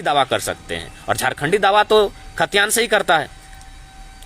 दावा कर सकते हैं, और झारखंडी दावा तो खतियान से ही करता है।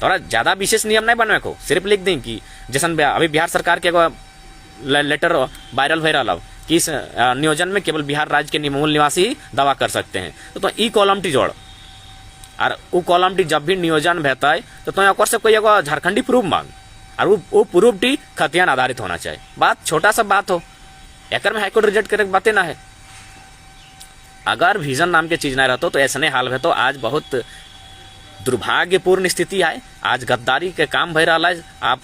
थोड़ा ज्यादा विशेष नियम नहीं बनवे को, सिर्फ लिख दें कि जैसन अभी बिहार सरकार के लेटर वायरल हो रहा कि इस नियोजन में केवल बिहार राज्य के मूल निवासी ही दावा कर सकते हैं। तो ई कॉलम टी जोड़ और उ कॉलम टी जब भी नियोजन भेता है तो ओकर से कोई एगो झारखंडी प्रूफ मांग, और वो प्रूफ टी खतियान आधारित होना चाहिए। बात छोटा सा बात हो, एक में हाईकोर्ट रिजेक्ट करे बातें ना है। अगर विजन नाम के चीज ना रहता तो ऐसने हाल में तो आज बहुत दुर्भाग्यपूर्ण स्थिति है। आज गद्दारी के काम भय रहा है। आप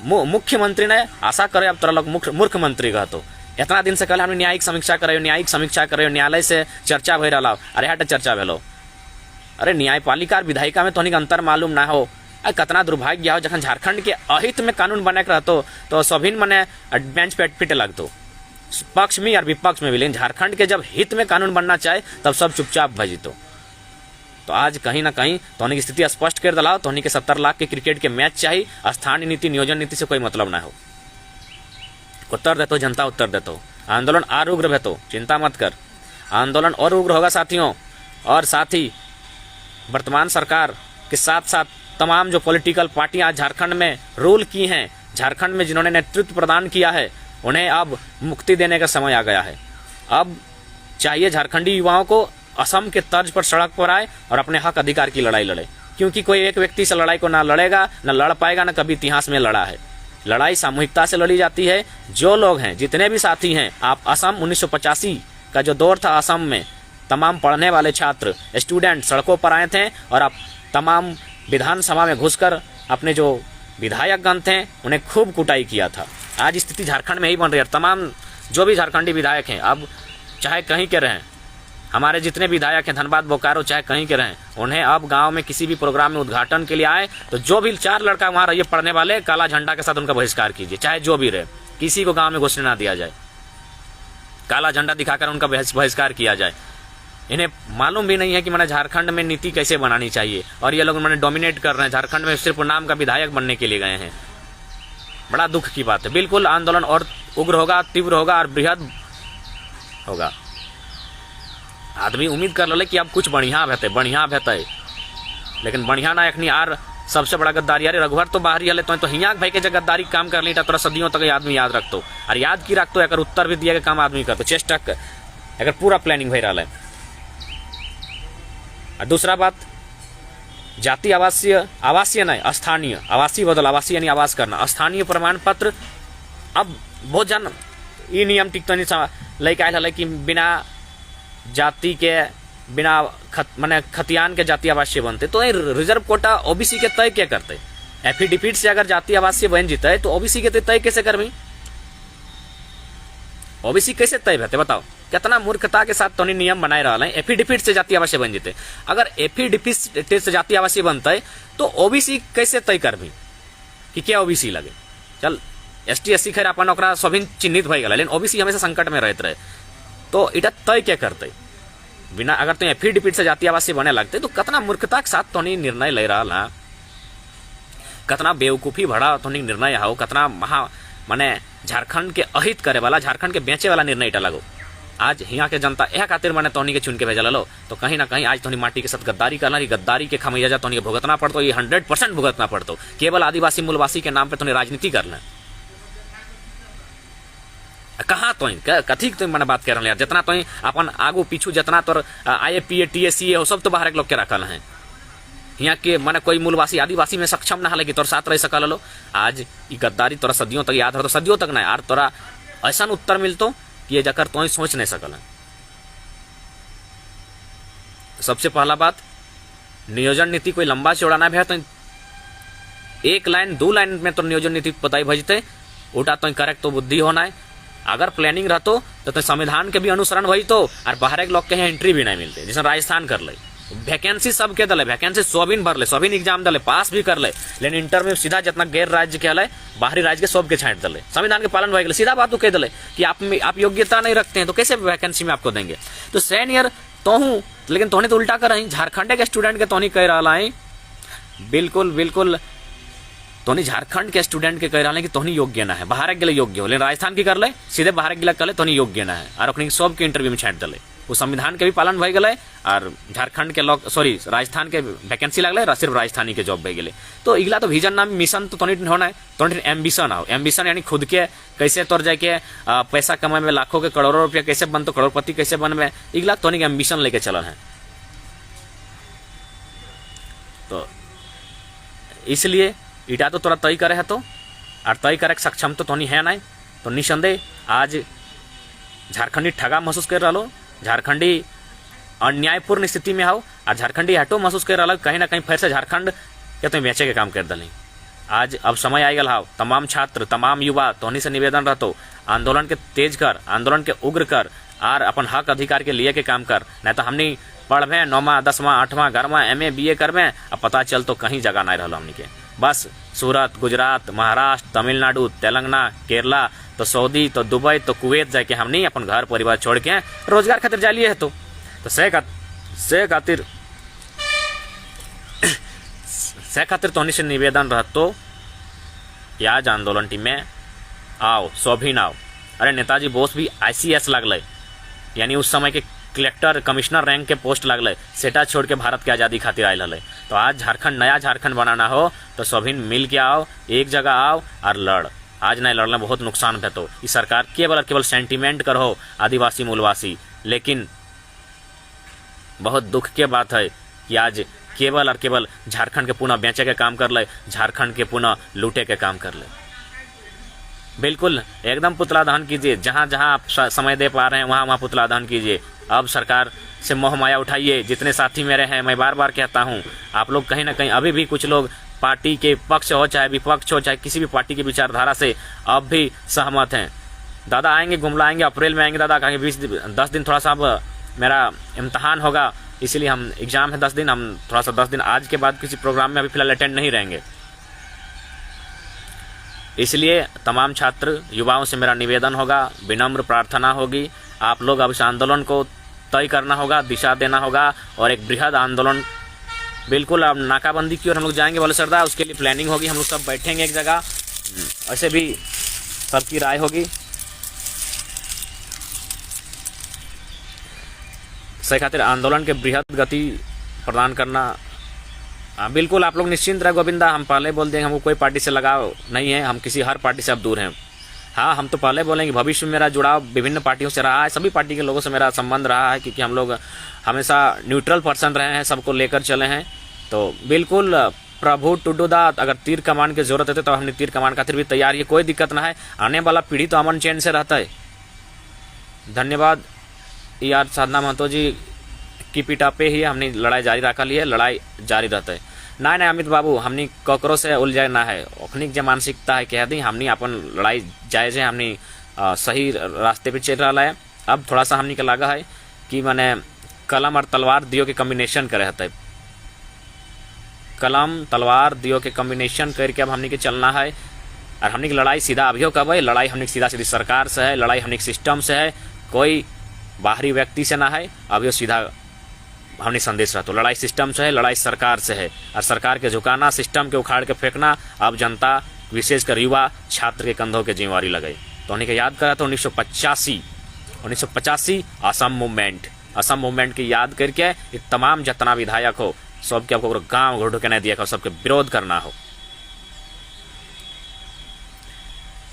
मुख्यमंत्री ने आशा करे अब तोरा लोग मुख्यमंत्री का तो इतना दिन से कल हमने न्यायिक समीक्षा करे, न्यायालय से चर्चा भय रहा। अरे हट चर्चा भेलो, अरे न्यायपालिका और विधायिका में तो अंतर मालूम ना हो। कितना दुर्भाग्य हो जखन झारखंड के अहित में कानून बने रहतो तो सभी मने बेंच पे पिटे लगतो, पक्ष में और विपक्ष में भी। लेकिन झारखंड के जब हित में कानून बनना चाहे तब सब चुपचाप भजितो। तो आज कहीं ना कहीं तोहनी की स्थिति स्पष्ट कर दिलाओ। तोहनी के 70 लाख के क्रिकेट के मैच चाहिए, स्थानीय नीति नियोजन नीति से कोई मतलब ना हो। उत्तर देतो जनता, उत्तर देतो। आंदोलन और उग्र भेतो, चिंता मत कर, आंदोलन और उग्र होगा साथियों। और साथ ही वर्तमान सरकार के साथ साथ तमाम जो पॉलिटिकल पार्टियां आज झारखंड में रूल की हैं, झारखंड में जिन्होंने नेतृत्व प्रदान किया है, उन्हें अब मुक्ति देने का समय आ गया है। अब चाहिए झारखंडी युवाओं को असम के तर्ज पर सड़क पर आए और अपने हक अधिकार की लड़ाई लड़े, क्योंकि कोई एक व्यक्ति से लड़ाई को ना लड़ेगा, ना लड़ पाएगा, ना कभी इतिहास में लड़ा है। लड़ाई सामूहिकता से लड़ी जाती है। जो लोग हैं, जितने भी साथी हैं, आप असम 1985 का जो दौर था, असम में तमाम पढ़ने वाले छात्र स्टूडेंट सड़कों पर आए थे और आप तमाम विधानसभा में घुसकर अपने जो विधायकगण थे उन्हें खूब कुटाई किया था। आज स्थिति झारखंड में ही बन रही है। तमाम जो भी झारखंडी विधायक हैं, अब चाहे कहीं के रहें, हमारे जितने विधायक हैं धनबाद बोकारो चाहे कहीं के रहें, उन्हें अब गांव में किसी भी प्रोग्राम में उद्घाटन के लिए आए तो जो भी 4 लड़का वहां रहिए पढ़ने वाले, काला झंडा के साथ उनका बहिष्कार कीजिए, चाहे जो भी रहे। किसी को गांव में घुसने ना दिया जाए, काला झंडा दिखाकर उनका बहिष्कार किया जाए। इन्हें मालूम भी नहीं है कि मैंने झारखंड में नीति कैसे बनानी चाहिए, और ये लोग मैंने डोमिनेट कर रहे हैं। झारखंड में सिर्फ नाम का विधायक बनने के लिए गए हैं। बड़ा दुख की बात है। बिल्कुल आंदोलन और उग्र होगा, तीव्र होगा और बृहद होगा। आदमी उम्मीद कर ले कि अब कुछ बढ़िया भेते, लेकिन बढ़िया ना एखनी आर सबसे बड़ा गद्दारी। अरे रघुवर तो बाहरी हले तो हियाक भाई के जगह गद्दारी काम कर ली तोरा सदियों तक आदमी याद रखतो, और याद की रखतो एक उत्तर भी दिए के काम आदमी करतो, चेष्टा अगर पूरा प्लानिंग हो रहा है। और दूसरा बात, जाति आवासीय नहीं, स्थानीय, आवासीय बदल आवासीय यानी आवास करना, स्थानीय प्रमाण पत्र। अब बहुत जन ये नियम टिक तो नहीं लेके आयल है कि बिना जाति के, बिना माने खतियान के जाति आवासीय बनते, तो रिजर्व कोटा ओबीसी के तय क्या करते? एफिडेविट से अगर जाति आवासीय बन जीते तो ओबीसी के तय कैसे कर? ओबीसी कैसे तय रहते बताओ? कितना मूर्खता के साथ तो नियम बनाए रहा है। एफिडेविट से जाति आवासीय बन जीते, अगर एफिडेविट से जाति आवासीय बनता है तो ओबीसी कैसे तय कर कि क्या ओबीसी लगे? चल एसटी एससी खैर अपन ओकरा सभी चिन्हित हो गया, लेकिन ओबीसी हमेशा संकट में रहते रहे, तो इटा तय क्या करते बिना? अगर तो एफिडेविट से जाति आवासीय बने लगते तो कितना मूर्खता के साथ तो निर्णय ले रहा है, कितना बेवकूफी भरा तो निर्णय हो, कितना माने झारखंड के अहित करे वाला, झारखंड के बेचे वाला निर्णय इटा लगो। आज यहाँ के जनता यह खातिर मैंने तोहनी के चुन के भेजा लो, तो कहीं ना कहीं आज तोहनी माटी के साथ गद्दारी करना, गद्दारी के खमियाजा तोहनी के भुगतना पड़तो, ये 100% भुगतना पड़तो। केवल आदिवासी मूलवासी के नाम पे तोहनी राजनीति करना कहाँ तो कथी तो मैंने बात कर रहा यार। जितना तो अपन आगू पीछू जितना तो IAPA TSCA हो सब तो बाहर के लोग के रखल हैं। यहाँ के मैंने कोई मूलवासी आदिवासी में सक्षम ना है कि तोर साथ रह सकल लो। आज ये गद्दारी तोरा सदियों तक याद हो, तो सदियों तक ना यार तोरा ऐसा उत्तर मिलतो कि ये जाकर तो सोच नहीं सकल है। सबसे पहला बात, नियोजन नीति कोई लंबा चौड़ा ना भे तो 1 लाइन 2 लाइन में तो नियोजन नीति बताई भजते, उटा तो करेक्ट तो बुद्धि होना है। अगर प्लानिंग रहतो तो संविधान के भी अनुसरण वही तो, और बाहर के लोग के एंट्री भी नहीं मिलते। जैसे राजस्थान कर ले, वैकेंसी सबके दले, वैकेंसी सोबिन भर ले, सोबिन एग्जाम दले, पास भी कर ले, लेकिन इंटर में सीधा जितना गैर राज्य के हले बाहरी राज्य के सबके छांट दले, संविधान के पालन हो गए। सीधा बात तो कह दले कि आप योग्यता नहीं रखते हैं तो कैसे वैकेंसी में आपको देंगे? तो सेन ईयर तो हूँ, लेकिन तोहने तो उल्टा कर रही। झारखंड के स्टूडेंट के तोहनी कह रहा है, बिल्कुल तोहनी झारखंड के स्टूडेंट के कह रहा है कि तोहनी योग्य ना है, बाहर के लिए योग्य हो, लेकिन राजस्थान की कर ले सीधे बाहर के लिए कर ले तोहनी योग्य ना है, और अपनी सब के इंटरव्यू में छांट दले। उस संविधान के भी पालन भई गए और झारखंड के लोग राजस्थान के वैकेंसी लगल और सिर्फ राजस्थानी के जॉब भई गए। तो इगला तो विजन नाम मिशन तो तोनी होना है, तोनी एम्बिशन आओ। एम्बिशन यानी खुद के कैसे तोर जाके पैसा कमाए में, लाखों के करोड़ों रुपया कैसे बनतो, करोड़पति कैसे बनवे, इगला तोनी एम्बिशन लेके चलन है। तो इसलिए इटा तो तोरा तय करे है, तो और तय करे सक्षम तो तोनी है नहीं। तो निसंदेह आज झारखंडी ठगा महसूस कर रहा, झारखंडी अन्यायपूर्ण स्थिति में आओ और झारखंडी हटो महसूस कर रहा कहीं ना कहीं फिर से झारखंड के तुम बेचे के काम कर दली। आज अब समय आई गल हाउ, तमाम छात्र तमाम युवा तोहनी से निवेदन रहतो, आंदोलन के तेज कर, आंदोलन के उग्र कर और अपन हक अधिकार के लिए के काम कर। नहीं तो हमनी पढ़वे 9वां 10वां 8वां 11वां MA BA करवे, अब पता चल तो कहीं जगह नहीं रहा हमनी के। बस सूरत, गुजरात, महाराष्ट्र, तमिलनाडु, तेलंगाना, केरला, तो सऊदी, तो दुबई, तो कुवैत जाके हमनी अपन घर परिवार छोड़ के रोजगार खातिर जा लिए है। तो से खातिर तोहनी से निवेदन रहतो कि आज आंदोलन टीम में आओ, स्वाभिन आओ। अरे नेताजी बोस भी ICS लगल, यानी उस समय के कलेक्टर कमिश्नर रैंक के पोस्ट लगल, सेटा छोड़ के भारत के आज़ादी खातिर आयल हल। तो आज झारखंड, नया झारखंड बनाना हो तो स्वाभिन मिल के आओ, एक जगह आओ और लड़। आज नहीं लड़ना बहुत नुकसान है। तो इस सरकार केवल और केवल सेंटीमेंट करो आदिवासी मूलवासी, लेकिन बहुत दुख के बात है कि आज केवल और केवल झारखंड के पुनः बेचे के काम कर ले, झारखंड के पुनः लूटे के काम कर ले। बिल्कुल एकदम पुतला दहन कीजिए, जहां जहां आप समय दे पा रहे हैं वहां वहां पुतला दहन कीजिए। अब सरकार से मोह माया उठाइए। जितने साथी मेरे हैं, मैं बार बार कहता हूं, आप लोग कहीं ना कहीं अभी भी कुछ लोग पार्टी के पक्ष हो चाहे विपक्ष हो, चाहे किसी भी पार्टी की विचारधारा से अब भी सहमत हैं। दादा आएंगे, गुमला आएंगे, अप्रैल में आएंगे दादा, कहेंगे 10 दिन थोड़ा सा अब मेरा इम्तहान होगा, इसीलिए हम एग्जाम है 10 दिन, हम थोड़ा सा 10 दिन आज के बाद किसी प्रोग्राम में अभी फिलहाल अटेंड नहीं रहेंगे। इसलिए तमाम छात्र युवाओं से मेरा निवेदन होगा, विनम्र प्रार्थना होगी, आप लोग अब इस आंदोलन को तय करना होगा, दिशा देना होगा और एक बृहद आंदोलन। बिल्कुल अब नाकाबंदी की ओर हम लोग जाएंगे बोले सरदार, उसके लिए प्लानिंग होगी, हम लोग सब बैठेंगे एक जगह, ऐसे भी सबकी राय होगी। से खातिर आंदोलन के बृहद गति प्रदान करना। बिल्कुल आप लोग निश्चिंत रहे गोविंदा, हम पहले बोल देंगे हमको कोई पार्टी से लगाव नहीं है, हम किसी हर पार्टी से अब दूर हैं। हाँ, हम तो पहले बोलेंगे भविष्य में मेरा जुड़ाव विभिन्न पार्टियों से रहा है, सभी पार्टी के लोगों से मेरा संबंध रहा है, क्योंकि हम लोग हमेशा न्यूट्रल पर्सन रहे हैं, सबको लेकर चले हैं। तो बिल्कुल प्रभु टुडू दा, अगर तीर कमान की जरूरत है तो हमने तीर कमान खातिर भी तैयार है, कोई दिक्कत ना है। आने वाला पीढ़ी तो अमन चैन से रहता है। धन्यवाद यार साधना महतो जी की पिटा पे ही हमने लड़ाई जारी रखा ली है, लड़ाई जारी रहता है। ना अमित बाबू, हमने ककरो से उलझे ना है, अखनिक जो मानसिकता है कह दी, हमने अपन लड़ाई जायज है, हमने सही रास्ते पे चल रहा है। अब थोड़ा सा हमने का लगा है कि मैंने कलम और तलवार दियो के कम्बिनेशन करे रहता है, कलम तलवार दियो के कम्बिनेशन करके अब हमने के चलना है। और हमने की लड़ाई सीधा अभियो कब है, लड़ाई हमने सीधा सीधी सरकार से है, लड़ाई हमने सिस्टम से है, कोई बाहरी व्यक्ति से ना है। अभियो सीधा हमने संदेश रहा, तो लड़ाई सिस्टम से है, लड़ाई सरकार से है, और सरकार के झुकाना, सिस्टम के उखाड़ के फेंकना अब जनता विशेषकर युवा छात्र के कंधों के जिम्मेवारी लगाई। तो उन्हीं को याद करा तो 1985 असम मूवमेंट की याद करके ये तमाम जितना विधायक हो सबके आपको गांव घोटो के नहीं दिया हो, सबके विरोध करना हो।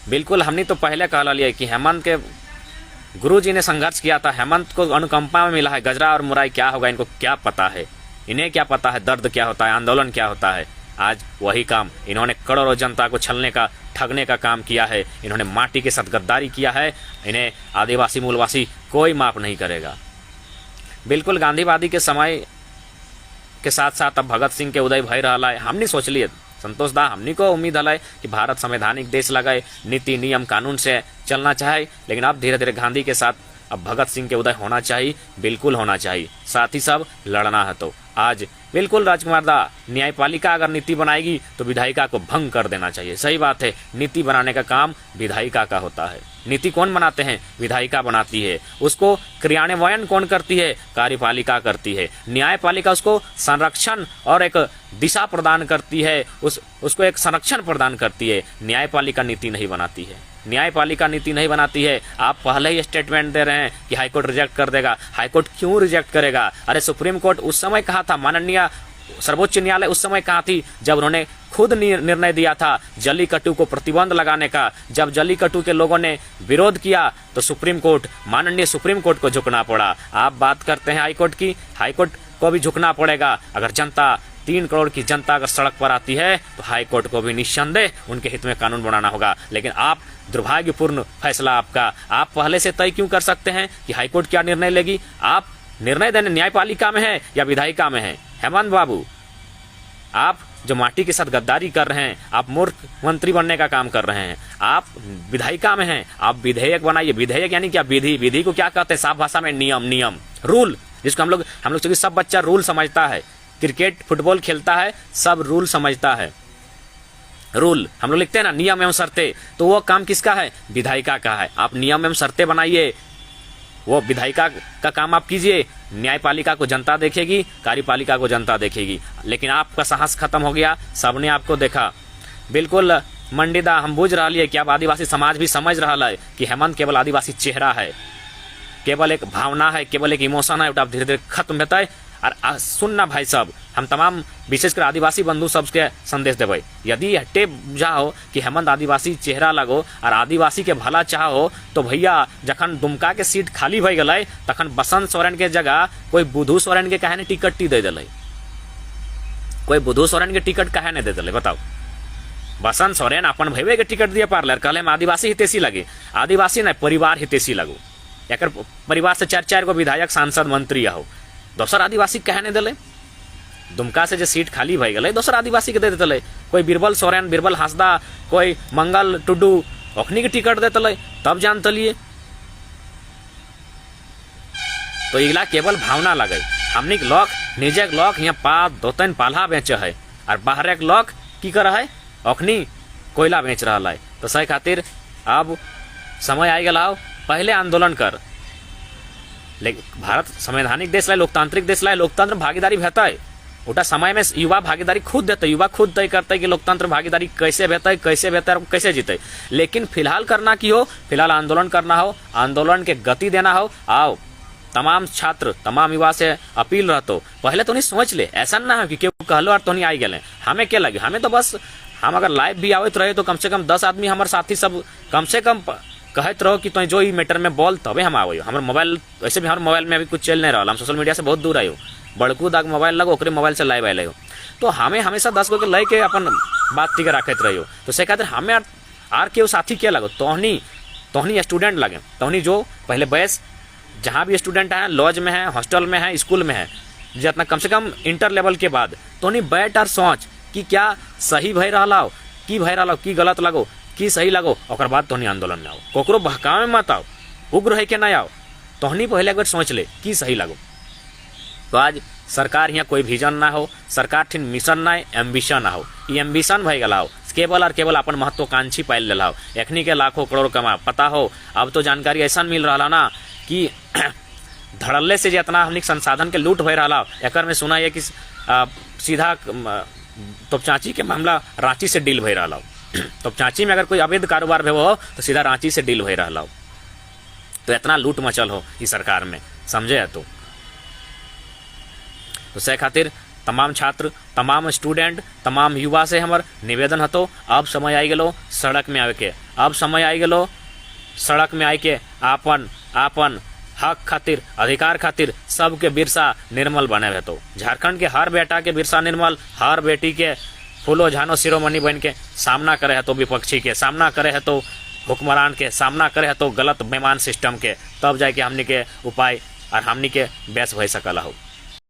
बिल्कुल हमने तो पहले कहा लिया कि हेमंत के गुरुजी ने संघर्ष किया था, हेमंत को अनुकंपा में मिला है, गजरा और मुराई क्या होगा इनको क्या पता है, इन्हें क्या पता है दर्द क्या होता है, आंदोलन क्या होता है। आज वही काम इन्होंने करोड़ों जनता को छलने का, ठगने का काम किया है, इन्होंने माटी के साथ गद्दारी किया है, इन्हें आदिवासी मूलवासी कोई माफ नहीं करेगा। बिल्कुल गांधीवादी के समय के साथ साथ अब भगत सिंह के उदय भय रहा है। हमने सोच लिए संतोष दा, हमनी को उम्मीद है कि भारत संवैधानिक देश लगाए, नीति नियम कानून से चलना चाहे, लेकिन अब धीरे धीरे गांधी के साथ अब भगत सिंह के उदय होना चाहिए, बिल्कुल होना चाहिए, साथ ही सब लड़ना है। तो आज बिल्कुल राजकुमार दा, न्यायपालिका अगर नीति बनाएगी तो विधायिका को भंग कर देना चाहिए। सही बात है, नीति बनाने का काम विधायिका का होता है। नीति कौन बनाते हैं? विधायिका बनाती है। उसको क्रियान्वयन कौन करती है? कार्यपालिका करती है। न्यायपालिका उसको संरक्षण और एक दिशा प्रदान करती है, उसको एक संरक्षण प्रदान करती है। न्यायपालिका नीति नहीं बनाती है। न्यायपालिका नीति नहीं बनाती है। आप पहले ही स्टेटमेंट दे रहे हैं कि हाईकोर्ट रिजेक्ट कर देगा। हाईकोर्ट क्यों रिजेक्ट करेगा? अरे सुप्रीम कोर्ट उस समय कहा था, माननीय सर्वोच्च न्यायालय उस समय कहा थी जब उन्होंने खुद निर्णय दिया था जल्लीकट्टू को प्रतिबंध लगाने का। जब जल्लीकट्टू के लोगों ने विरोध किया तो सुप्रीम कोर्ट, माननीय सुप्रीम कोर्ट को झुकना पड़ा। आप बात करते हैं हाईकोर्ट की, हाईकोर्ट को भी झुकना पड़ेगा। अगर जनता 3 करोड़ की जनता अगर सड़क पर आती है तो हाईकोर्ट को भी निस्संदेह उनके हित में कानून बनाना होगा। लेकिन आप, दुर्भाग्यपूर्ण फैसला आपका, आप पहले से तय क्यों कर सकते हैं कि हाईकोर्ट क्या निर्णय लेगी? आप निर्णय देने न्यायपालिका में है या विधायिका में है? हेमंत बाबू, आप जो माटी के साथ गद्दारी कर रहे हैं, आप मूर्ख मंत्री बनने का काम कर रहे हैं। आप विधायिका में हैं, आप विधेयक बनाइए। विधेयक यानी क्या? विधि। विधि को क्या कहते हैं साफ भाषा में? नियम। नियम, रूल, जिसको हम लोग चूंकि सब बच्चा रूल समझता है, क्रिकेट फुटबॉल खेलता है, सब रूल समझता है। रूल हम लोग लिखते हैं ना, नियम एवं शर्तें, तो वो काम किसका है? विधायिका का है। आप नियम एवं शर्तें बनाइए, वो विधायिका का काम आप कीजिए। न्यायपालिका को जनता देखेगी, कार्यपालिका को जनता देखेगी। लेकिन आपका साहस खत्म हो गया, सबने आपको देखा। बिल्कुल मंडीदा, हम बुझ रहा है कि अब आदिवासी समाज भी समझ रहा है कि हेमंत केवल आदिवासी चेहरा है, केवल एक भावना है, केवल एक इमोशन है। धीरे धीरे खत्म होता है। और सुनना भाई साहब, हम तमाम विशेषकर आदिवासी बंधु सबके संदेश देवे, यदि हटे बुझाओ कि हेमंत आदिवासी चेहरा लगो और आदिवासी के भला चाहो तो भैया जखन दुमका के सीट खाली हो गए तखन बसंत सोरेन के जगह कोई बुधू सोरेन के कहे टिकट दे दिले। कोई बुधू सोरेन के टिकट कहे नहीं दे दिले? बताओ। बसंत सोरेन अपन भैया के टिकट दिए पार्लर, कहले हम आदिवासी हितेशी लगे। आदिवासी नहीं, परिवार हितेशी लगो। एक परिवार से 4-4 गो विधायक, सांसद, मंत्री हो। दोसर आदिवासी कहे नहीं दिले? दुमका से जो सीट खाली हो गए दोसर आदिवासी के दे देते। कोई बीरबल सोरेन, बीरबल हांसदा, कोई मंगल टुडू, ओखनी के टिकट देते, तब जानते लिए। तो इला केवल भावना लगे। हमनी के लोग, निजे के लोग यहाँ 2-3 पाल्हा बेचे है और बाहर के लोग की कर है, ओखनी कोयला बेच रहा है। तो सही खातिर अब समय आ गया, पहले आंदोलन कर। लेकिन भारत संवैधानिक देश है, लोकतांत्रिक देश है, लोकतंत्र भागीदारी भेता है। उटा समय में युवा भागीदारी खुद देते, युवा खुद तय करते कि लोकतंत्र भागीदारी कैसे बेहतर, कैसे बेहतर, कैसे जीते। लेकिन फिलहाल करना की हो, फिलहाल आंदोलन करना हो, आंदोलन के गति देना हो। आओ तमाम छात्र, तमाम युवा से अपील रहतो, पहले तो नहीं सोच ले। ऐसा ना हो कि क्यों कहलो और तो नहीं आई गए। हमें क्या लगे? हमें तो बस, हम अगर लाइव भी आवत रहे तो कम से कम 10 आदमी हमारे साथी सब कम से कम कहते रहो कि तुम जो ही मैटर में बोल तबे हम आवो। हमारे मोबाइल, वैसे भी हमारे मोबाइल में अभी कुछ चल नहीं रहा, हम सोशल मीडिया से बहुत दूर आयो। बड़कू दाग मोबाइल लगो, ओकरे मोबाइल से लाइव आए हो। तो हमें हमेशा 10 गो के लय के अपन बात टी के रखते रहियो। तो से खातिर हमें आर के साथी क्या लगो? तोहनी स्टूडेंट लगे, तोहनी जो पहले बैस जहाँ भी स्टूडेंट है, लॉज में है, हॉस्टल में है, स्कूल में है, जितना कम से कम इंटर लेवल के बाद तोहनी बैठ और सोच कि क्या सही भय रहा, की भय रहा, की गलत लगो, की सही लगो। और बाद तोहनी आंदोलन में आओ, कोकरो बहकावे में मत आओ, उग्र है के ना आओ। तोहनी पहले एक बार सोच ले की सही लगो। तो आज सरकार यहाँ कोई विजन ना हो, सरकार ठिन मिशन ना, एम्बिशन ना हो। ये एम्बिशन भय गला हो, केवल और केवल अपन महत्वाकांक्षी पाइल ले हो, एखनी के लाखों करोड़ कमा। पता हो अब तो जानकारी ऐसा मिल रहा ना कि धड़ल्ले से जितना हमने संसाधन के लूट हो रहा। एक में सुना है कि सीधा तोपचांची के मामला रांची से डील हो रहा। तोपचांची में अगर कोई अवैध कारोबार हो तो सीधा रांची से डील हो रहा। तो इतना लूट मचल हो इस सरकार में, समझे है? तो से खातिर तमाम छात्र, तमाम स्टूडेंट, तमाम युवा से हमार निवेदन हतो, अब समय आई गलो सड़क में आवे के। अब समय आई गलो सड़क में आए के आपन हक खातिर, अधिकार खातिर सबके बिरसा निर्मल बने रहतो। झारखंड के हर बेटा के बिरसा निर्मल, हर बेटी के फूलो झानो शिरोमणि बन के सामना करे है। तो विपक्षी के सामना करे है, तो हुक्मरान के सामना करे है, तो गलत बेमान सिस्टम के, तब जाके हमनी के उपाय और हमनी के बेस भय सकला हो।